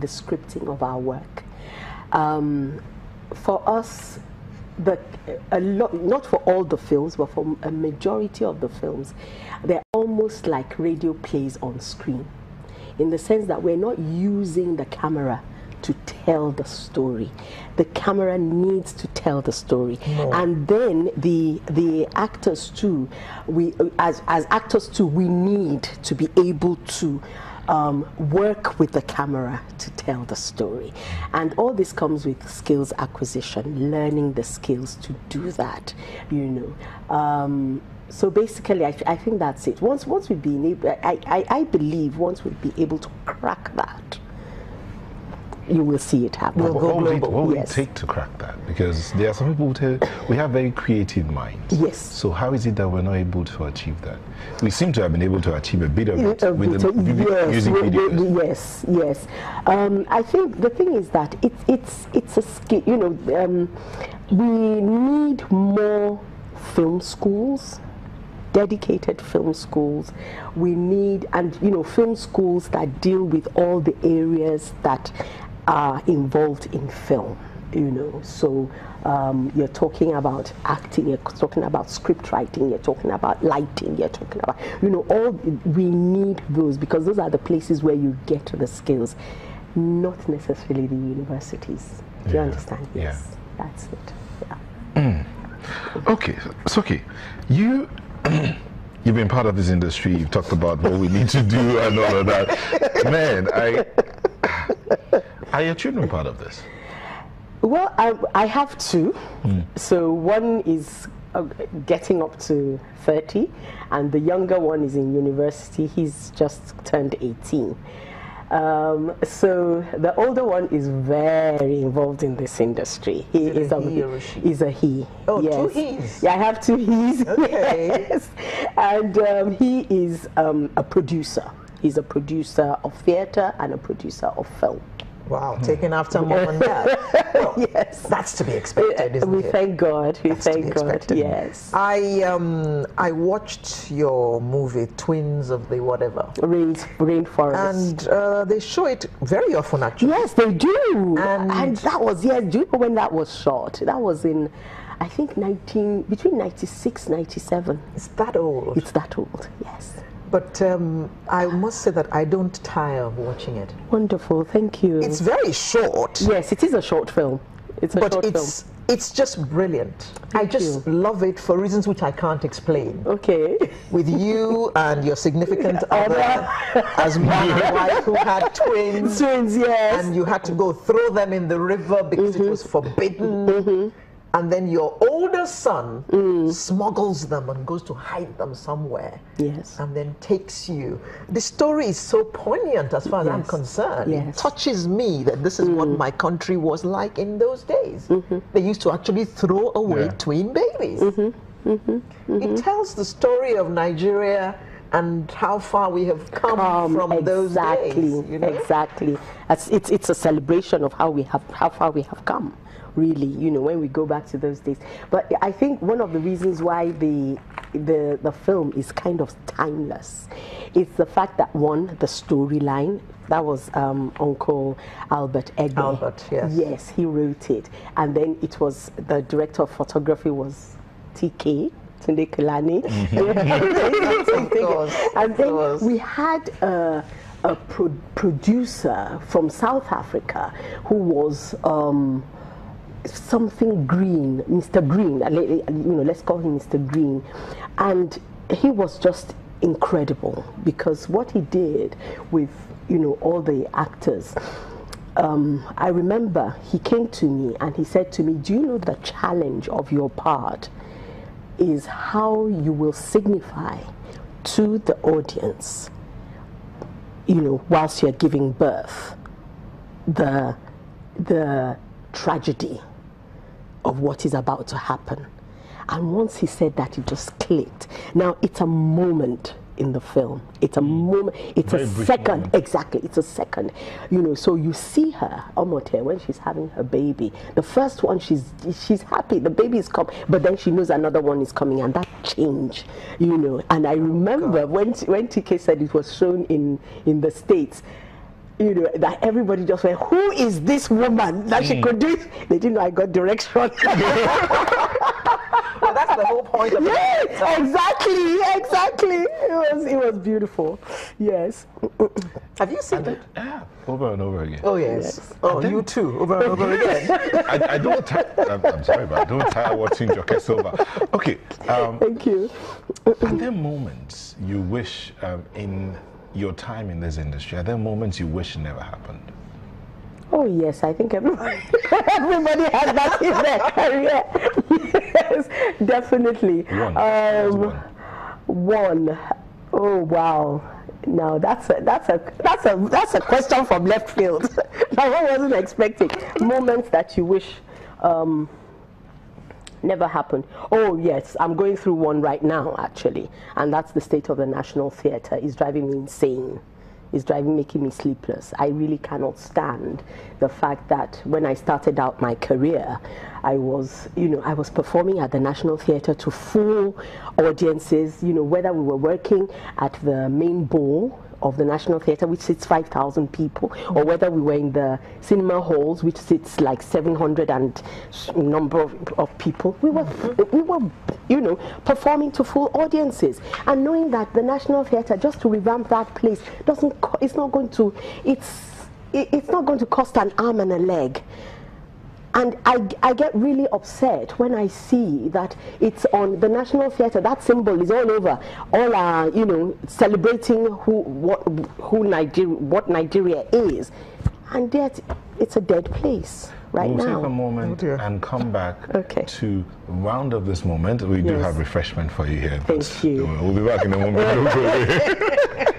the scripting of our work. For us, not for all the films, but for a majority of the films, they're almost like radio plays on screen, in the sense that we're not using the camera to tell the story. The camera needs to tell the story. And then the actors too, as actors too, we need to be able to work with the camera to tell the story. And all this comes with skills acquisition, learning the skills to do that, so basically, I think that's it. Once we've been able, I believe once we'll be able to crack that, you will see it happen. What will it take to crack that? Because there are some people who tell we have very creative minds. Yes. So how is it that we're not able to achieve that? We seem to have been able to achieve a bit of it with using videos. Yes. I think the thing is that it's a skill. We need more film schools. Dedicated film schools. We need, film schools that deal with all the areas that are involved in film, So you're talking about acting, you're talking about script writing, you're talking about lighting, you're talking about, we need those, because those are the places where you get the skills, not necessarily the universities. Do you understand? Yes. Yeah. That's it. Yeah. Okay, Soki, you've been part of this industry, you've talked about what we need to do and all of that. Man, are your children part of this? Well, I have two. So one is getting up to 30, and the younger one is in university. He's just turned 18. So the older one is very involved in this industry. He is a he or she? He's a he. Oh, yes. 2 he's. Yeah, I have 2 he's. Okay. Yes. And he is a producer. He's a producer of theater and a producer of film. Wow, taking after mom and dad. Well, yes. That's to be expected, isn't it? We thank God. We thank God. Yes. I watched your movie, Twins of the whatever. Rainforest. And they show it very often, actually. Yes, they do. And that was, do you know when that was shot? That was in, I think, between 96, 97. It's that old? It's that old, yes. But I must say that I don't tire of watching it. Wonderful, thank you. It's very short. Yes, it is a short film. It's just brilliant. I just love it for reasons which I can't explain. Okay. With you and your significant other as man and wife who had twins. Twins, yes. And you had to go throw them in the river because it was forbidden. And then your older son smuggles them and goes to hide them somewhere. Yes. And then takes you. The story is so poignant as far as I'm concerned. Yes. It touches me that this is what my country was like in those days. They used to actually throw away twin babies. It tells the story of Nigeria and how far we have come from those days. Exactly. It's a celebration of how far we have come. Really, when we go back to those days. But I think one of the reasons why the film is kind of timeless is the fact that, one, the storyline, that was Uncle Albert Egbe. Albert, yes. Yes, he wrote it. And then it was, the director of photography was TK, Tunde Kulani. And then we had a producer from South Africa who was something Green, Mr. Green, let's call him Mr. Green. And he was just incredible, because what he did with, all the actors, I remember he came to me and he said to me, do you know the challenge of your part is how you will signify to the audience, whilst you're giving birth, the tragedy of what is about to happen. And once he said that, it just clicked. Now, it's a moment in the film. It's a moment, it's a second, exactly, it's a second. So you see her, Omote, when she's having her baby. The first one, she's happy, the baby is coming, but then she knows another one is coming, and that change, And I remember when TK said it was shown in the States, you know, that everybody just went, who is this woman that she could do it? They didn't know I got direction. Well, that's the whole point of it. Yes, exactly. It was beautiful. Yes. Have you seen it? Yeah, over and over again. Oh yes. Oh, you too, over and over again. I don't I'm sorry, but I don't tire watching Joke Silva. Okay. Thank you. Are there moments you wish in your time in this industry, are there moments you wish never happened? Oh yes, I think everybody has that in their career. Yes, definitely. One. Oh wow. Now that's a question from left field that I wasn't expecting. Moments that you wish never happened. Oh yes, I'm going through one right now actually, and that's the state of the National Theatre. It's driving me insane. It's making me sleepless. I really cannot stand the fact that when I started out my career, I was performing at the National Theatre to full audiences, you know, whether we were working at the main ball of the National Theatre, which sits 5,000 people, or whether we were in the cinema halls, which sits like 700 and number of people. We were, you know, performing to full audiences, and knowing that the National Theatre, just to revamp that place, it's not going to cost an arm and a leg. And I get really upset when I see that it's on the National Theatre. That symbol is all over. All are, you know, celebrating what Nigeria is, and yet it's a dead place right now. We'll take a moment and come back to round up this moment. We do have refreshment for you here. Thank you. We'll be back in a moment.